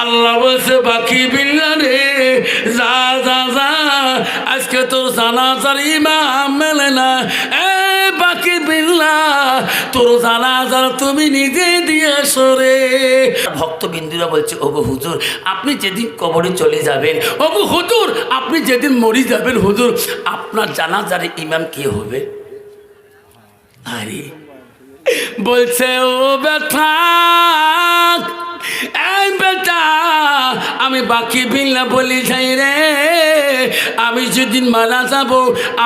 আল্লাহ বলছে বাকি বিল্লা রে, যা যা যা, আজকে তোর জানাজার ইমাম মেলে না। এ বাকি বিল্লা, তোর জানাজার তুমি নিজে দিয়ে সরে। ভক্তবিন্দুরা বলছে, ওগো হুজুর, আপনি যেদিন কবরে চলে যাবেন, ওগো হুজুর, আপনি যেদিন মরে যাবেন, হুজুর, আপনার জানাজার ইমাম কে হবে? আরে বলছে, ও বেটা, এই বেটা, আমি বাকি বিল্লা বলি যাই রে, আমি যেদিন মারা যাব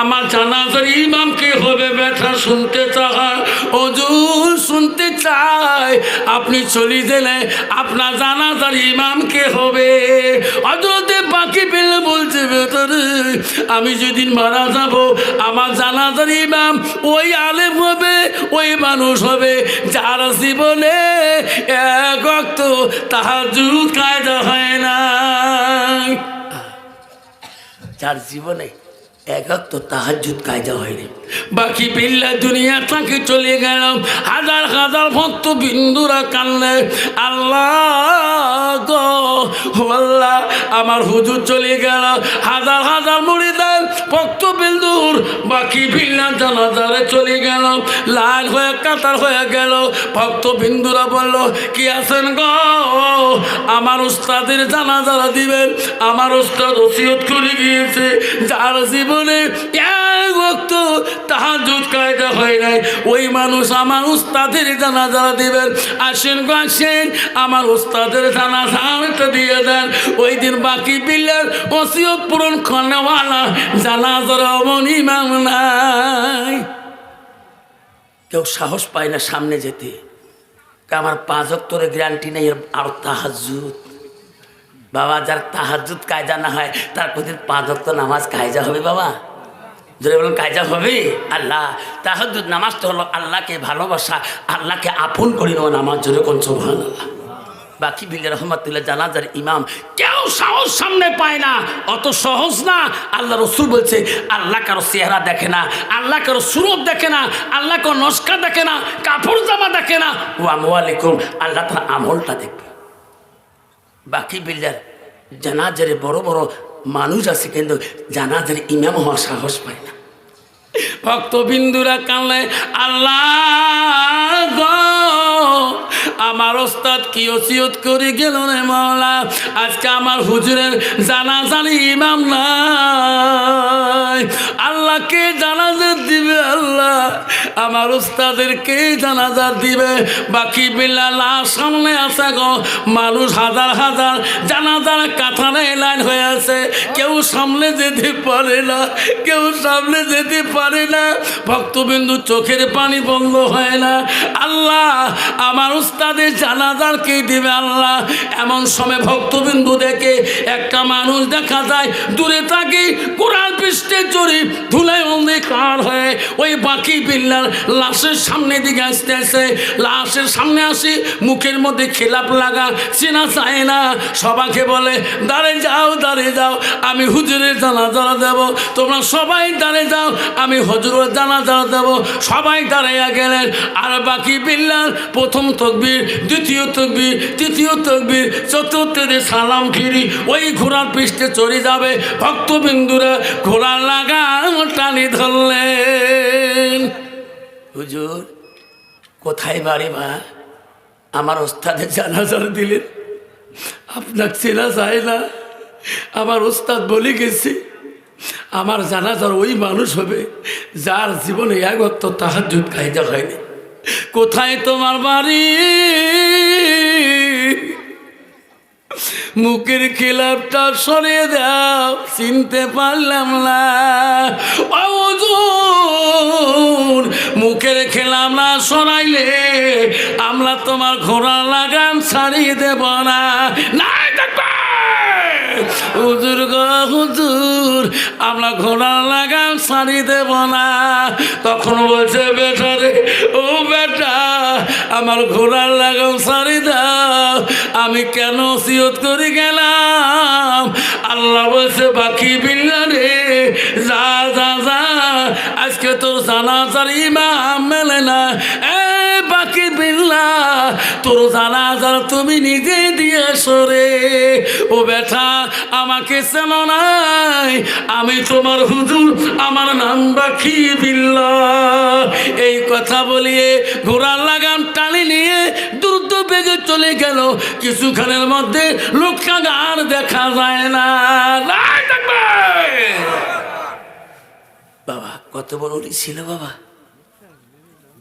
আমার জানাজার ইমাম কে হবে? বেটা শুনতে চায়, হুজুর শুনতে চায়, আপনি চলে গেলে আপনার জানাজার ইমাম কে হবে? হযরতে বাকি বিল্লা বলছে, বেটা রে, আমি যেদিন মারা যাব আমার জানাজার ইমাম ওই আলেম হবে, ওই মানুষ হবে যার জীবনে এক ওয়াক্ত তাহাজ্জুদ কায়দা হয় না, যার জীবনে এক ওয়াক্ত তাহাজ্জুদ কায়দা হয়নি। বাকি বিল্লা দুনিয়া থেকে চলে গেল, হাজার হাজার ভক্ত বিন্দুরা কানলে, আল্লাহ গো আল্লাহ, আমার হুজুর চলে গেল। হাজার হাজার মুরিদান ভক্ত বিন্দুর বাকি বিল্লা জানাজারে চলে গেল, লাল হয়ে কাতার হয়ে গেল। ভক্ত বিন্দুরা বলল, কি আছেন গো? আমার উস্তাদের জানাজারা দিবেন। আমার উস্তাদ ওসিয়ত করে গিয়েছে, যার জীবনে এক ওয়াক্ত তাহাজ্জুদ কায়দা হয় নাই, ওই মানুষ আমার উস্তাদের জানাজারা দিবেন। আসেন গো আসেন, আমার উস্তাদের জানাজাটা দিয়ে দেন। ওই দিন বাকি বিল্লার ওসিয়ত পূরণ করেওয়ালা জানাজার অমন ইমাম নাই। কেউ সাহস পায় না সামনে যেতে, আমার 5 ওয়াক্তের গ্যারান্টি নেই আর তাহাজ্জুদ। বাবা, যার তাহাজ্জুদ কায়দা না হয় তার প্রতি 5 ওয়াক্ত নামাজ কায়দা হবে? বাবা যদি বলেন কায়দা হবে? আল্লাহ, তাহাজ্জুদ নামাজটা হলো আল্লাহকে ভালোবাসা, আল্লাহকে আপন করে নেওয়া নামাজ। জোরে কোন সুবহানাল্লাহ। বাকি বিল্লা রহমাতুল্লাহ জানাজার ইমাম কেউ সাহস সামনে পায় না, অত সহজ না। আল্লাহ রসুল বলছে, আল্লাহ কারো চেহারা দেখে না, আল্লাহ কারো সুরত দেখে না, আল্লাহ কারো নস্কা দেখে না, কাপড় জামা দেখে না, ও আমওয়ালাইকুম, আল্লাহ তার আমলটা দেখবে। বাকি বিল্লার জানাজারে বড় বড় মানুষ আছে, কিন্তু জানাজার ইমাম হওয়ার সাহস পায় না। ভক্তবিন্দুরা কানলে, আল্লাহ গো, আমার ওস্তাদ কি ওসিয়ত করে গেল রে মাওলা, আজকে আমার হুজুরের জানাজার ইমাম নাই। আল্লাহকে জানাজার দিবে, আল্লাহ আমার ওস্তাদেরকে জানাজার দিবে। বাকি বিল্লা লাশ সামনে আছে গো, মানুষ হাজার হাজার জানাজার কাতারে লাইন হয়ে আছে, কেউ সামনে যেতে পারে না, কেউ সামনে যেতে পারে না। ভক্তবিন্দু চোখের পানি বন্ধ হয় না। আল্লাহ আমার উস্তাদের জানাজার কে দিবে? আল্লাহ এমন সময় ভক্তবিন্দু দেখে একটা মানুষ দেখা যায় দূরে থাকে, কোরআন পৃষ্ঠে চড়ি ধুলায় অন্ধকার হয়ে ওই বাকি বিল্লার লাশের সামনে দিকে আসতেছে। লাশের সামনে আসি, মুখের মধ্যে খেলাপ লাগা, চেনা চায় না। সবাইকে বলে, দাঁড়ে যাও, দাঁড়ে যাও, আমি হুজুরের জানাজা দেব। তোমরা সবাই দাঁড়ে যাও, আমি হুজুরের জানাজা দেব। সবাই দাঁড়াইয়া গেলেন। আর বাকি বিল্লার প্রথম তকবীর, দ্বিতীয় তকবীর, তৃতীয় তকবীর, চতুর্থে সালাম ফিরি ওই ঘোড়ার পৃষ্ঠে চড়ে যাবে। ভক্তবিন্দুরা ঘোড়ার লাগাম টানি ধরলেন। হুজুর কোথায় বাড়ি? মা, আমার ওস্তাদের জানাজার দিলেন, আপনার চেনা যায় না। আমার ওস্তাদ বলে গেছে, আমার জানাজার ওই মানুষ হবে যার জীবনে এক ওয়াক্ত তাহাজ্জুদ কায়দা হয়নি। কোথায় তোমার বাড়ি? মুখের খিলাপটা সরিয়ে দাও, চিনতে পারলাম না। হুজুর মুখের খেলাম না সরাইলে আমরা তোমার ঘোড়া লাগাম ছাড়িয়ে দেব না। নাই দেখবে হুজুর গো হুজুর, আমরা ঘোড়া লাগাম ছাড়িয়ে দেব না। তখন বলছে, বেটা রে, ও বেটা, আমার ঘোড়ার লাগাম ছাড়ি দাও। আমি কেন ওসিয়ত করে গেলাম? আল্লাহ বলছে, বাকি বিল্লা রে, যা যা যা, আজকে তোর জানাজার ইমাম মেলে না। বাকি বিল্লা, তোর জানাজার তুমি নিজে দিয়ে সরে। আমাকে চেনো নাই, আমি তোমার হুজুর, আমার নাম বাকি বিল্লাহ। এই কথা বলিয়ে ঘোড়ার লাগাম টানি নিয়ে দ্রুত বেগে চলে গেল। কিছুক্ষণের মধ্যে লোকটা আর দেখা যায় না। বাবা কত বড় অলি ছিল, বাবা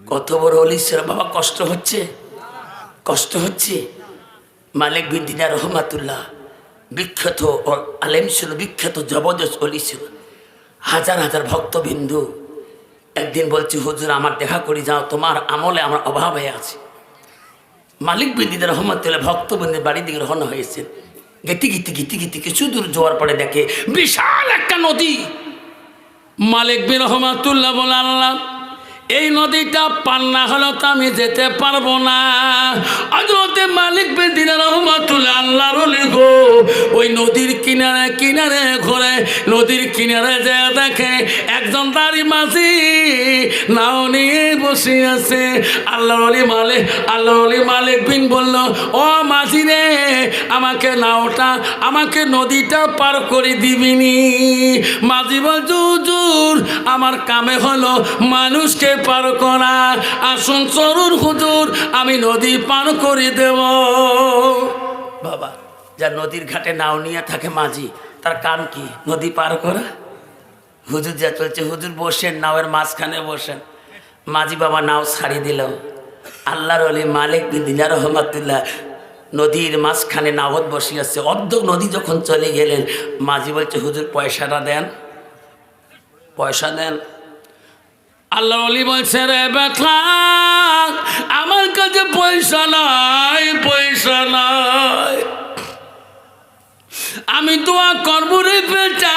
কত বড় অলি ছিল বাবা। কষ্ট হচ্ছে, কষ্ট হচ্ছে। মালিক বিন দিনার রহমাতুল্লাহ বিখ্যাত আলেম ছিল, বিখ্যাত জবরদস্ত অলি ছিল, হাজার হাজার ভক্তবিন্দু। একদিন বলছি হুজুর আমার দেখা করি যাও, তোমার আমলে আমার অভাব হয়ে আছে। মালিক বিন দিনার রহমাতুল্লাহ ভক্তবিন্দুর বাড়ির দিকে রওনা হয়েছেন। গীতি গীতি গীতি গীতি কিছু দূর যাওয়ার পরে দেখে বিশাল একটা নদী। মালিক বিন রহমাতুল্লাহ বলে আল্লাহ, এই নদীটা পার না হলে তো আমি যেতে পারবো না। হযরতে মালিক বিন দিনার রহমাতুল্লাহ আল্লাহর ওলি গো, ওই নদীর কিনারে কিনারে ঘুরে, নদীর কিনারে যে দেখে একজন দাড়ি মাঝি নাও নিয়ে বসে আছে। আল্লাহর ওলি মালিক বিন বলল, ও মাঝি রে, আমাকে নাওটা, আমাকে নদীটা পার করে দিবিনি? মাঝি বলছে হুজুর আমার কামে হলো মানুষকে পার করা, আসুন চলুন হুজুর আমি নদী পার করে দেব। বাবা যার নদীর ঘাটে নাও নিয়ে থাকে মাঝি, তার কাম কি? নদী পার করা। হুজুর যা চলছে, হুজুর বসেন, নাওয়ের মাঝখানে বসেন। মাঝি বাবা নাও ছাড়িয়ে দিল। আল্লাহর ওলি মালিক বিন দিনার রহমাতুল্লাহ নদীর মাঝখানে নাওত বসিয়েছে। অর্ধ নদী যখন চলে গেলেন, মাঝি বলছে হুজুর পয়সাটা দেন, পয়সা দেন। আল্লাহ ওলি বলছে রে বেটা, আমার কাছে পয়সা নাই, পয়সা নাই, আমি দোয়া করবো রে বেটা,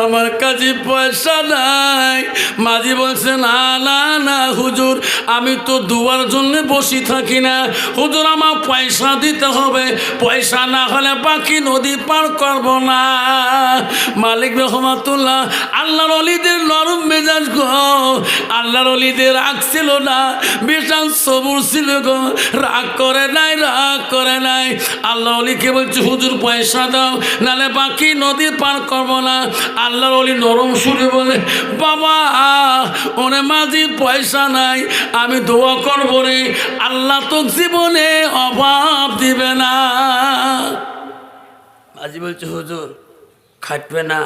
আমার কাছে পয়সা নাই। মাঝি বলছে না না না হুজুর, আমি তো দুয়ার জন্য বসে থাকি না, হুজুর আমার পয়সা দিতে হবে, পয়সা না হলে বাকি নদী পার করব না। মালিক রহমাতুল্লাহ আল্লাহর ওলিদের নরম মেজাজ গো, আল্লাহর ওলিদের রাগ ছিল না, বিশাল সবুর ছিল গো, রাগ করে নাই, রাগ করে নাই। আল্লাহ ওলিকে বলছে হুজুর পয়সা দাও, নালে বাকি নদী পার করবো না। আল্লাহর ওলি নরম সুরে বলে, বাবা ওরে মাঝি পয়সা নাই, আমি দোয়া করবো রে, আল্লাহ তো জীবনে অভাব দিবে না। মাঝি বলছে হুজুর খাটবে না,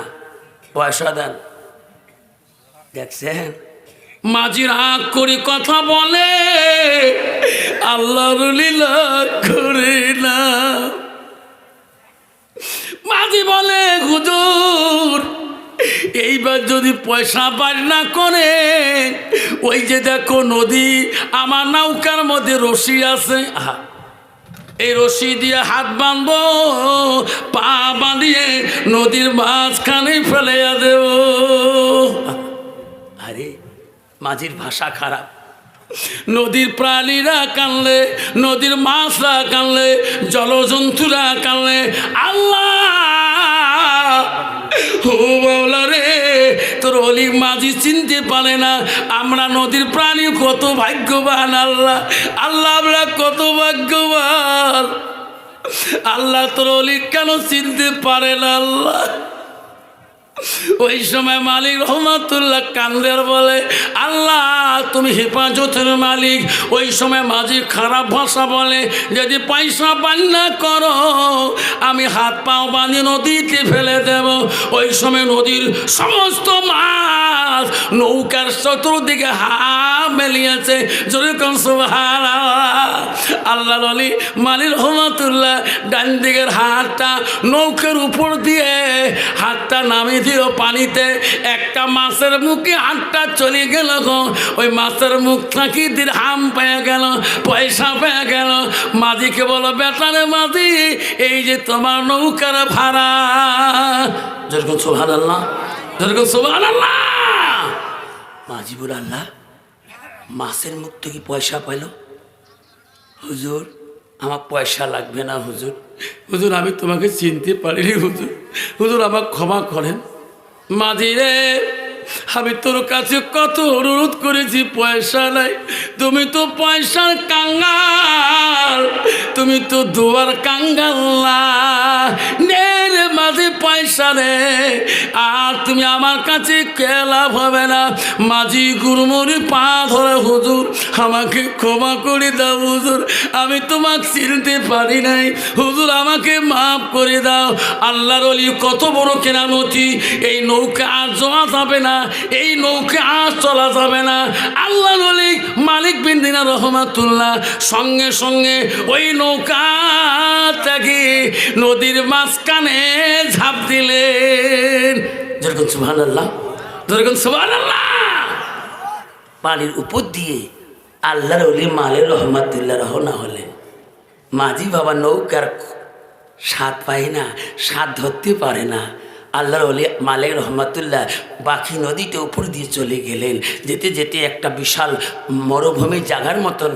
পয়সা দেন। দেখছেন মাঝি রাগ করে কথা বলে, আল্লাহর লীলা করে না। মাঝি বলে হুজুর এইবার যদি পয়সা বার না করে, ওই যে দেখো নদী, আমার নৌকার মধ্যে রশি আছে, এই রশি দিয়ে হাত বাঁধবো, পা বাঁধিয়ে নদীর মাঝখানে ফেলে দেব। আরে মাঝির ভাষা খারাপ। নদীর প্রাণীরা কানলে, নদীর মাছরা কানলে, জলজন্তুরা কানলে, আল্লাহ ও বাউলা রে, তোর অলি মাঝি চিনতে পারে না আমরা নদীর প্রাণী কত ভাগ্যবান। আল্লাহ আল্লাহ আমরা কত ভাগ্যবান। আল্লাহ তোর অলি কেন চিনতে পারে না? আল্লাহ ওই সময় মালিক রহমাতুল্লাহ কান্দের বলে, আল্লাহ তুমি হেফাজতের মালিক। ওই সময় মাঝি খারাপ ভাষা বলে, যদি পয়সা বান্না করো আমি হাত পাও বাঁধে নদীতে ফেলে দেব। ওই সময় নদীর সমস্ত মাছ নৌকার চতুর্দিকে মেলিয়েছে, যেরকম সুবহানাল্লাহ। আল্লাহ আলী মালিক রহমাতুল্লাহ ডান দিকের হাতটা নৌকার উপর দিয়ে হাতটা নামিয়ে দিল পানিতে, একটা মাছের মুখে হাতটা চলে গেল গো, ওই মাছের মুখ থাকি দিরহাম পেয়ে গেল, পয়সা পেয়ে গেল। মাঝিকে বলো, বেটারে মাঝি এই যে তোমার নৌকার ভাড়া। যেরকম সুবহানাল্লাহ, যেরকম সুবহানাল্লাহ। মাঝি বলে, আল্লাহ মাছের মুখ থেকে পয়সা পাইল? হুজুর আমার পয়সা লাগবে না হুজুর, হুজুর আমি তোমাকে চিনতে পারিনি হুজুর, হুজুর আমাকে ক্ষমা করেন। মাঝি রে আমি তোর কাছে কত অনুরোধ করেছি, পয়সা নাই। তুমি তো পয়সার কাঙ্গাল, তুমি তো দুয়ার কাঙ্গাল না। নে রে মাঝে পয়সা নে, আর তুমি আমার কাছে লাভ হবে না। মাঝি গুরুমরি পা ধরে, হুজুর আমাকে ক্ষমা করে দাও হুজুর, আমি তোমাকে চিনতে পারি নাই, হুজুর আমাকে মাফ করে দাও। আল্লাহর ওলি কত বড় কেরামতি, এই নৌকা আর চলা যাবে না, এই নৌকা আর চলা যাবে না। আল্লাহর ওলি মালিক বিন দিনার রহমাতুল্লাহ সঙ্গে সঙ্গে ওই নৌকা থেকে নদীর মাঝখানে ঝাঁপ দিলেন। যেরকম সুবহানাল্লাহ, যেরকম সুবহানাল্লাহ। পানির উপর দিয়ে আল্লাহর ওলি মালিক রহমাতুল্লাহ রওনা হলেন। মাঝি বাবা নৌকার স্বাদ পায় না, স্বাদ ধরতে পারে না। আল্লাহর ওলি মালিক রহমাতুল্লাহ বাকি নদীতে উপর দিয়ে চলে গেলেন। যেতে যেতে একটা বিশাল মরুভূমি জায়গার মতন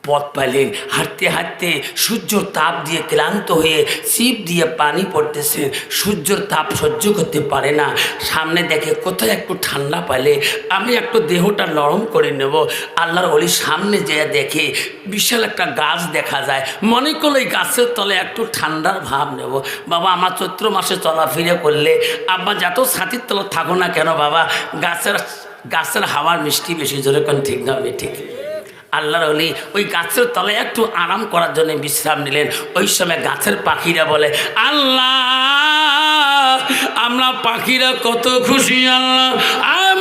পথ পাইলেন। হাঁটতে হাঁটতে সূর্যর তাপ দিয়ে ক্লান্ত হয়ে ছিপ দিয়ে পানি পড়তেছে, সূর্যর তাপ সহ্য করতে পারে না। সামনে দেখে কোথায় একটু ঠান্ডা পাইলে আমি একটু দেহটা নরম করে নেব। আল্লাহর ওলি সামনে যেয়ে দেখে বিশাল একটা গাছ দেখা যায়। মনে করলো এই গাছের তলে একটু ঠান্ডার ভাব নেব। বাবা আমার চৈত্র মাসে চলাফেরা করলে আব্বা যত ছাতির তলে থাকো না কেন বাবা, গাছের হাওয়ার মিষ্টি বেশি, জোরে কোন ঠিক না ঠিক। আল্লাহর ওলি ওই গাছের তলায় একটু আরাম করার জন্য বিশ্রাম নিলেন। ওই সময় গাছের পাখিরা বলে, আল্লাহ আমরা পাখিরা কত খুশি, আল্লাহ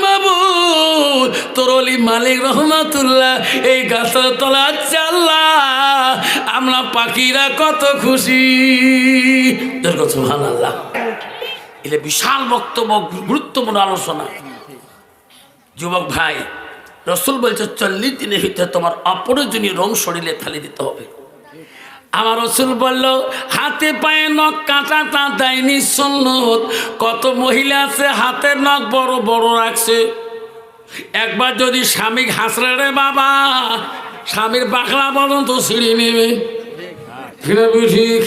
মাবুদ তোর ওলি মালিক রহমাতুল্লাহ এই গাছের তলায় আছে, আল্লাহ আমরা পাখিরা কত খুশি। সুবহানাল্লাহ। এটা বিশাল বক্তব্য, গুরুত্বপূর্ণ আলোচনা। যুবক ভাই, রসুল বলছে 40 দিনের ভিতরে তোমার অপ্রয়োজনীয় রং শরীরে ফেলে দিতে হবে। আমার রসুল বলল হাতে পায়ে নখ কাটাটা দেয়নি সুন্নত। কত মহিলা আছে হাতের নখ বড় বড় রাখছে। একবার যদি স্বামী হাসলে রে বাবা, স্বামীর বাকলা পর্যন্ত ছিঁড়ে নেবে। ঠিক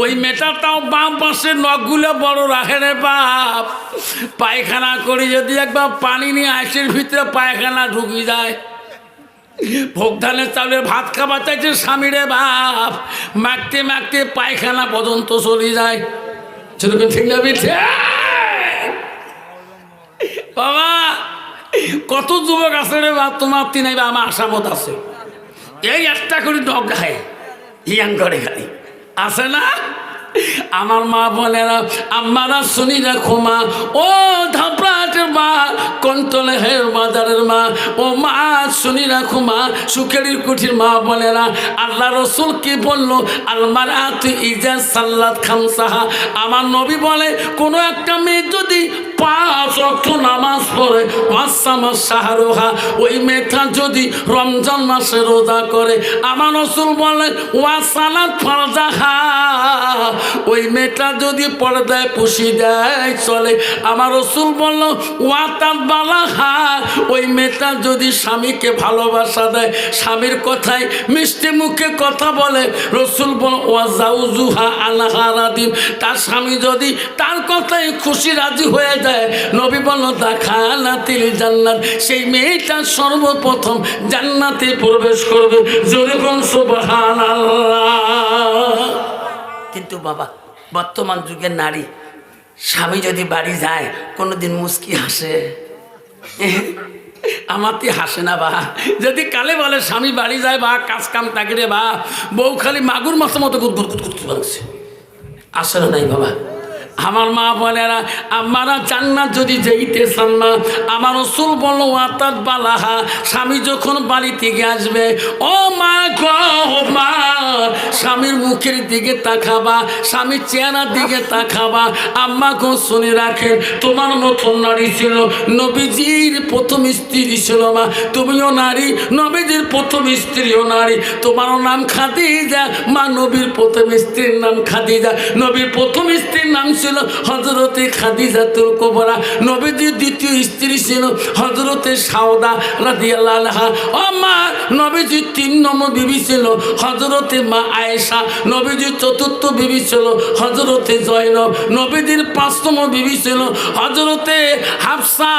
ওই মেয়েটাও বাম পাশের নখগুলো বড় রাখে রে বাপ। পায়খানা করে যদি একবার পানি নিয়ে আইসের ভিতরে পায়খানা ঢুকি যায়। ভোগ ধানের চাউলের ভাত খাবার চাইছে স্বামীরে বাপ, মাখতে মাখতে পায়খানা পর্যন্ত চলে যায়। সেরকম ঠিক না বিঠে বাবা? কত যুবক আছে রে বাপ তোমার তিনাই বা আমার আশামত আছে, এই একটা করে নখ গায়ে ইয়াং করে খালি আছে না? আমার মা বলে না, আমারা শুনি রাখো মা, ও ধাপড়াটের মা, কন্টলের বাজারের মা, ও মা শুনি রাখো মা, সুখেরির কুঠির মা বলে না। আল্লাহ রসুল কি বললো? আলমারাত ইজা সাল্লাত খামসাহা। আমার নবী বলে কোনো একটা মেয়ে যদি 5 ওয়াক্ত নামাজ পড়ে, ওয়াসামা শাহরুহা, ওই মেয়েটা যদি রমজান মাসে রোজা করে, আমার রসুল বলে ওয়াসালাত ফারজাহা, ওই মেয়েটা যদি পর্দায় পুষি দেয় চলে। আমার রসুল বলল ওয়াতাত বালাহা, ওই মেয়েটা যদি স্বামীকে ভালোবাসা দেয়, স্বামীর কথায় মিষ্টি মুখে কথা বলে, রসুল বল ওয়াজাউজুহা আলাহা রাদিন, তার স্বামী যদি তার কথায় খুশি রাজি হয়ে যায়, নবী বলল দাখালাতিল জান্নাত, সেই মেয়েটা সর্বপ্রথম জান্নাতে প্রবেশ করবে। জোরে বল সুবহানাল্লাহ। কিন্তু বাবা বর্তমান যুগের নারী স্বামী যদি বাড়ি যায় কোনোদিন মুস্কি হাসে? আমাতে হাসে না বা। যদি কালে বলে স্বামী বাড়ি যায় বা কাজ কাম থাকে রে বা, বউ খালি মাগুর মাছের মতো গুদ গুদ করতে পারছে, আসলে নাই বাবা। আমার মা বলে না, আমারা জান্নাত যদি যেতে চান না, আমার রসুল বলল ওয়াতাত বালাহা, স্বামী যখন বাড়ি থেকে আসবে, ও মা গো মা, স্বামীর মুখের দিকে তাকাবা, স্বামীর চেহারার দিকে তাকাবা। আম্মা গো শুনে রাখেন, তোমার মতন নারী ছিল নবীজির প্রথম স্ত্রী ছিল মা, তুমিও নারী, নবীজির প্রথম স্ত্রীও নারী, তোমারও নাম খাদিজা, মা নবীর প্রথম স্ত্রীর নাম খাদিজা, নবীর প্রথম স্ত্রীর নাম ছিল ছিল হযরতে খাদিজাতুল কুবরা, নবীজির দ্বিতীয় স্ত্রী ছিল হযরতে সাউদা রাদিয়াল্লাহু আনহা। ও মা, নবীজির 3 নম্বর বিবি ছিল হযরতে মা আয়েশা, নবীজির 4র্থ বিবি ছিল হযরতে জয়নব, নবীজির 5 নম্বর বিবি ছিল হযরতে হাফসা,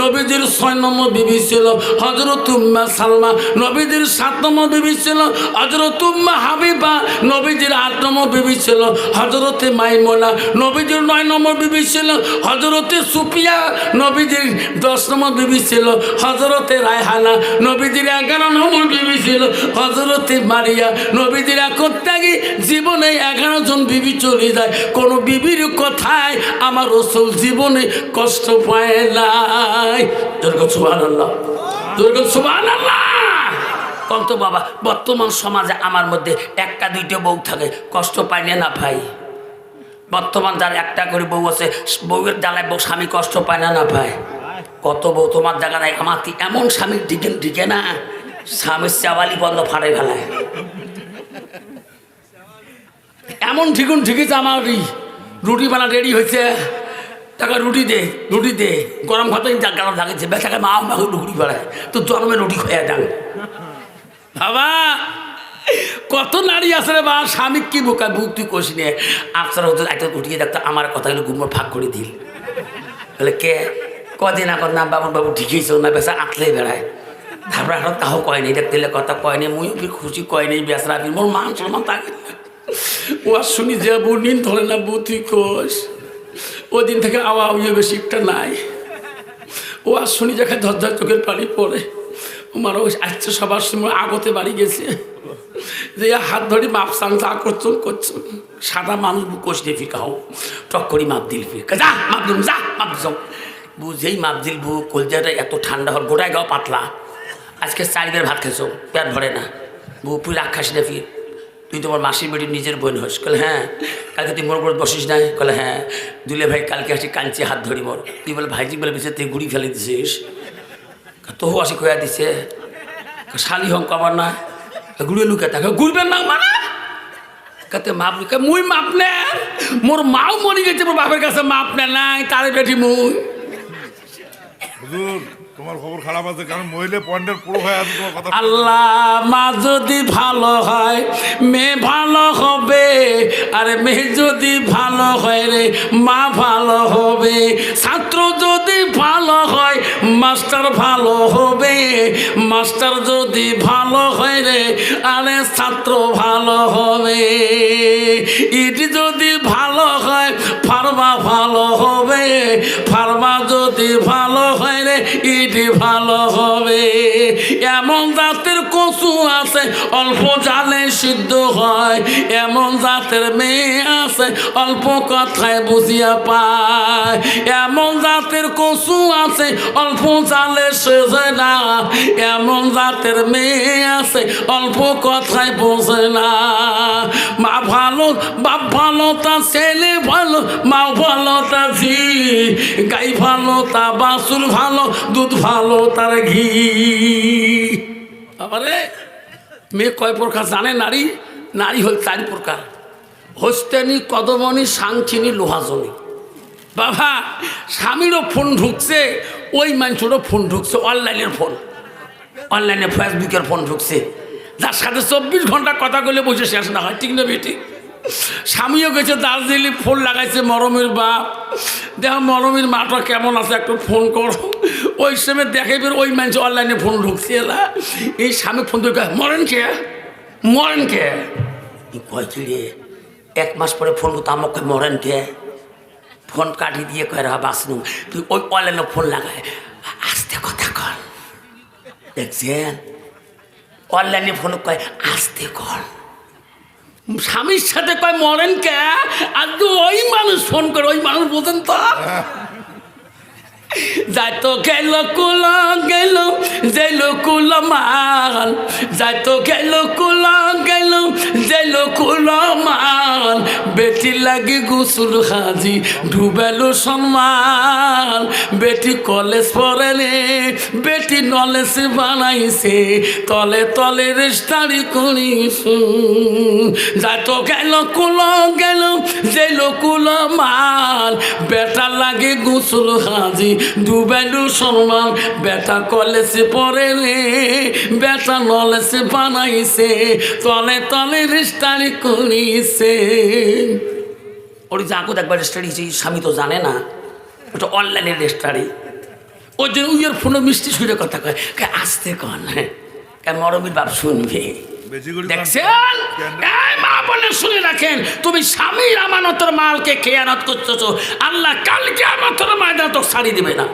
নবীজির 6 নম্বর বিবি ছিল হযরত উম্মে সালমা, নবীজির 7 নম্বর বিবি ছিল হযরত উম্মে হাবিবা, নবীজির 8 নম্বর বিবি ছিল হযরতে মাইমুনা, নবীজির 9 নম্বর বিবি ছিল হযরতে সুফিয়া, নবীজির 10 নম্বর বিবি ছিল হযরতে রায়হানা, নবীজির 11 নম্বর বিবি ছিল হযরতে মারিয়া। নবীজির একত্যাগী জীবনে 11 জন বিবি চলে যায়, কোনো বিবির কথায় আমার রাসূল জীবনে কষ্ট পায় নাই। দুর্গা সুবহানাল্লাহ, দুর্গা সুবহানাল্লাহ। কত বাবা, বর্তমান সমাজে আমার মধ্যে 1টা 2টা বউ থাকে, কষ্ট পায় না ভাই? বর্তমান যার 1টা করে বউ আছে, বউয়ের জ্বালায় বউ স্বামী কষ্ট পায় না ভাই? কত বউ তোমার জায়গা নাই, আমার এমন স্বামীর দিকে না, স্বামীর চাওয়ালি বন্ধ ফাড়ে ফেলায়, এমন ঠিকেছে। আমার রুটি বানা রেডি হয়েছে, টাকা রুটি দে গরম ভাত গরম থাকছে, বেচাকে মা রুটি বাড়ায়, তো জন্মে রুটি খেয়ে যান বাবা। কত নারী আছে রে বা, স্বামী কি বোকা বুক তুই কষি নে, আফসার হতো একটা উঠিয়ে দেখতো আমার কথাগুলো গুমর ফাঁক করে দিল, বলে কে কদিন আগর না বাবু ঠিকই চল না, বেচা আঁতলেই বেড়ায়। তারপরে এখন তাও কয়নি, দেখতে কথা কয়নি, মুই খুশি কয়নি, বেচরা মোর মান সলমান থাকে। ও আর শুনি যে বউ নিন ধরে না, বউ তুই কোষ, ওদিন থেকে আওয়া উইয়ে বেশি একটা নাই। ও আর শুনি যাকে ঝরঝর চোখের পানি পড়ে, আমার ওই আসছে সবার সময় আগতে বাড়ি গেছে, যে হাত ধরে মাপ চাংছে আকর্ষণ করছো, সাদা মানুষ কোষ দিয়ে ফিকাও টক করি মাপ দিল, যা মাপ দিল, যা মাপ যাও। বুঝেই মাপ দিল, বউ কলজাটা এত ঠান্ডা হল, গোটায় গাও পাতলা, আজকে 4 বের ভাত খেয়েছো, পেট ভরে না। বউ তুই রাগ খাস না, ফির তুই তোমার মাসির বেটির নিজের বোন হোস? কলে হ্যাঁ। কালকে তুই মোর উপর বসিস নাই? কলে হ্যাঁ। দুলে ভাই কালকে আসি কাঞ্চি হাত ধরি মোর, তুই বলে ভাইজি বলে বেঁচে তুই গুড়ি ফেলে দিছিস, তবু আসি কয়া দিছে, শালি হং কবার না গুড়িয়ে লুকে থাকে, ঘুরবেন না মানে কাতে মাপ লুকে, মুই মাপ নে, মোর মাও মরি গেছে, মোর বাপের কাছে মাপ নে নাই, তারে বেটি মুই। তোমার খবর খারাপ আছে, কারণ মহিলা পয়েন্টের পুরো হয়ে আছে তোমার কথা। আল্লাহ, মা যদি ভালো হয় মেয়ে ভালো হবে, আরে মেয়ে যদি ভালো হয় রে মা ভালো হবে, ছাত্র যদি ভালো হয় মাস্টার ভালো হবে, মাস্টার যদি ভালো হয় রে আরে ছাত্র ভালো হবে, ইটি যদি ভালো হয় ফার্মা ভালো হবে, ফার্মা যদি ভালো হয় রে ইটি ভালো হবে। এমন জাতের কচু আছে অল্প জালে সিদ্ধ হয়, এমন জাতের মেয়ে আছে অল্প কথায় বুঝিয়া পায়, এমন জাতের কচু আছে অল্প জালে সেজে না, এমন জাতের মেয়ে আছে অল্প কথায় বোঝে না। মা ভালো বাপ ভালো তা ছেলে ভালো, মা ভালো তা ঝি, গাই ভালো তা বাছুর ভালো, দুধ ভালো তার ঘি। আবারে মেয়ে কয় প্রকার জানে নারী? নারী হল 4 প্রকার, হস্তেনি, কদমনি, সাংচিনি, লোহাজনি। বাবা, স্বামীরও ফোন ঢুকছে, ওই মানুষেরও ফোন ঢুকছে, অনলাইনের ফোন, অনলাইনে ফেসবুকের ফোন ঢুকছে, যার সাথে 24 ঘন্টা কথা বলে বসে শেষ না হয়, ঠিক না বেটি? স্বামীও গেছে দার্জিলিং, ফোন লাগাইছে মরমের বাপ, দেখো মরমের মাটা কেমন আছে, একটু ফোন করো। ওই সময় দেখে বের ওই মানুষ অনলাইনে ফোন ঢুকছে, এলা এই স্বামী ফোন দিয়ে মরেন কে কয় কি রে, 1 মাস পরে ফোন করতো আমাকে মরেন কে, ফোন কাটি দিয়ে কয় রা বাসনু, তুই ওই অনলাইনে ফোন লাগায় আস্তে কথা কর, দেখছেন অনলাইনে ফোন কয় আস্তে কর, স্বামীর সাথে কয় মরেন কে, আর ওই মানুষ ফোন করে, ওই মানুষ বোঝেন তো, যাইতো গেল কুলা গেল জেল কুলা মাল, যাইতো গেল কুলা গেল জেল কুলা মাল, বেটি বেটির লাগে গোসল হাজি ডুবেলো সম্মান বেটি কলেজ পড়ে রে বেটি নলেজ বানাইছে তলে তলে রেস্তারি করিস যা তো গেল কুলো গেল যেল কুলো মাল বেটা লাগে গোসল হাজি ডুবেলো সম্মান বেটা কলেজ পড়ে রে বেটা নলেজ বানাইছে তলে তলে রেস্তারি করিছে ওর যে আঁকু একবার রেস্টারি স্বামী তো জানে না ওটা অনলাইনের রেস্টারি ওই জন্য উইয়ের ফোনে মিষ্টি সুরে কথা কয় আসতে কন হ্যাঁ মরমির বাপ শুনবে দেখছেন এই মা বলে শুনে রাখেন তুমি স্বামীর আমানতের মালকে খেয়ানত করতেছো আল্লাহ কালকে আমানতের ময়দান তো ছাড়ি দিবে না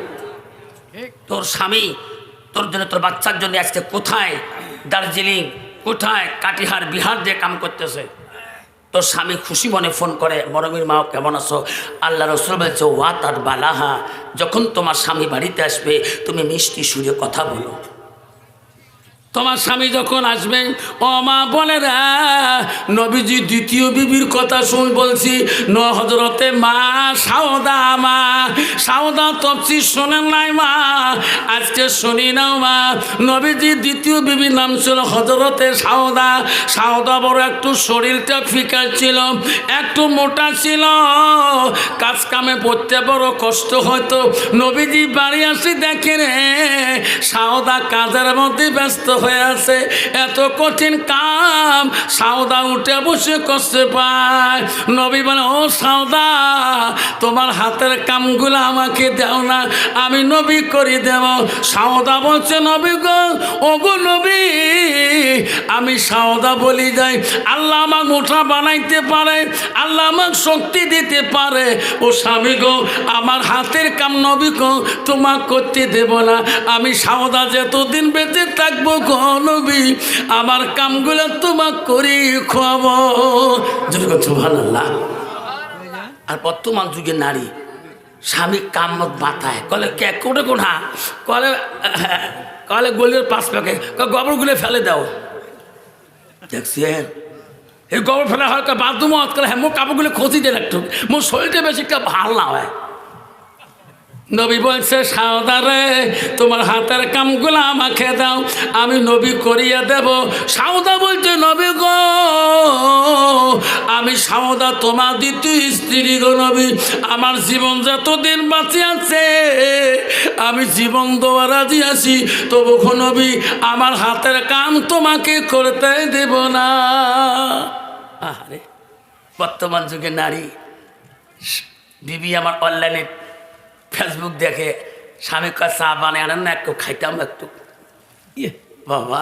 তোর স্বামী তোর জন্য তোর বাচ্চার জন্য আজকে কোথায় দার্জিলিং কোথায় কাটিহার বিহার দিয়ে কাম করতেছে তোর স্বামী খুশি মনে ফোন করে মরমির মা কেমন আছো আল্লাহ রসুল বলছে ওয়া তার বালাহা যখন তোমার স্বামী বাড়িতে আসবে তুমি মিষ্টি সুরে কথা বলো তোমার স্বামী যখন আসবে ও মা বলে রা নবীজি দ্বিতীয় বিবির কথা শুন বলছি হযরতে মা সাউদা তফসির শোনেন নাই মা আজকে শুনি নাও মা নবীজি দ্বিতীয় বিবির নাম ছিল হযরতে সাউদা বড় একটু শরীরটা ফিকা ছিল একটু মোটা ছিল কাজ কামে পড়তে বড় কষ্ট হয়তো নবীজি বাড়ি আসি দেখে রে সাউদা কাজের মধ্যে ব্যস্ত হয়ে আছে এত কঠিন কাম সাউদা উঠে বসে কষ্টে পায় নবী বলে ও সাউদা তোমার হাতের কামগুলো আমাকে দাও না আমি নবী করে দেব সাউদা বলছে নবী গো ও গো নবী আমি সাউদা বলি যাই আল্লাহ আমাকে মোটা বানাইতে পারে আল্লাহ আমাকে শক্তি দিতে পারে ও স্বামী গো আমার হাতের কাম নবী গো তোমাকে করতে দেব না আমি সাউদা যতদিন বেঁচে থাকবো গো নবী আমার কামগুলো তোমাকে করে খাওয়াবো সুবহানাল্লাহ। আর বর্তমান যুগের নারী স্বামী কামত বাতায় কলে কে কোটে কোনা কলে গলির পাশ প্যাকে গোবরগুলো ফেলে দাও দেখছেন এই গোবর ফেলে হয় বাথরুম কলে হ্যাঁ মোর কাপড়গুলো খসি দেন একটু মোর শরীরটা বেশি একটা ভাল না হয় নবী বলছে সাউদা রে তোমার হাতের কামগুলো আমাকে দাও আমি নবী করিয়ে দেব সাউদা বলছে নবী গো আমি সাউদা তোমার দ্বিতীয় স্ত্রী গো নবী আমার জীবন যতদিন বাঁচে আছে আমি জীবন দেওয়া রাজি আছি তবু গো নবী আমার হাতের কাম তোমাকে করতে দেব না। আরে বর্তমান যুগে নারী বিবি আমার অনলাইনে ফেসবুক দেখে স্বামী কা চা বানিয়ে আনেন না একটু খাইতাম একটু বাবা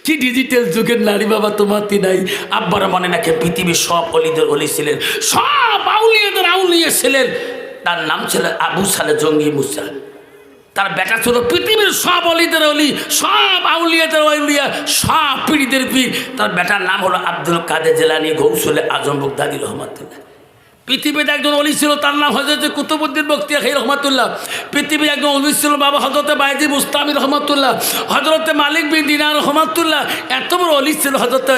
কি ডিজিটাল যুগের নারী বাবা তোমার নাই আব্বার মনে নাকি পৃথিবীর সব অলিদের অলি ছিলেন সব আউলিয়াদের আউলিয়া ছিলেন তার নাম ছিল আবু সালে জঙ্গি মুসা তার বেটা ছিল পৃথিবীর সব অলিদের অলি সব আউলিয়াদের আউলিয়া সব পীড়িতের পীর তার বেটার নাম হলো আব্দুল কাদের জিলানী গৌসুলে আজম বগদাদী রহমাতুল্লাহ। পৃথিবীতে একজন অলি ছিল তার নাম হযরত কুতুবউদ্দিন বখতিয়ার রহমাতুল্লাহ। পৃথিবীর একজন অলি ছিল বাবা হযরত বাইজি বুস্তামি রহমাতুল্লাহ হযরত মালিক বিন দিনার রহমাতুল্লাহ। এত বড় অলি ছিল হযরত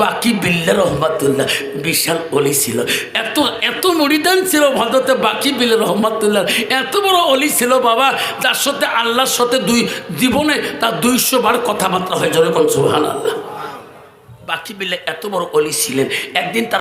বাকি বিল্লাহ রহমাতুল্লাহ বিশাল অলি ছিল এত এত মুরিদান ছিল হযরত বাকি বিল্লাহ রহমাতুল্লাহ এত বড় অলি ছিল বাবা যার সাথে আল্লাহর সাথে দুই জীবনে তার 200 বার কথাবার্তা হয়ে যাবে কোন সুবহানাল্লাহ। বাকি বিল্লাহ এত বড় অলি ছিলেন একদিন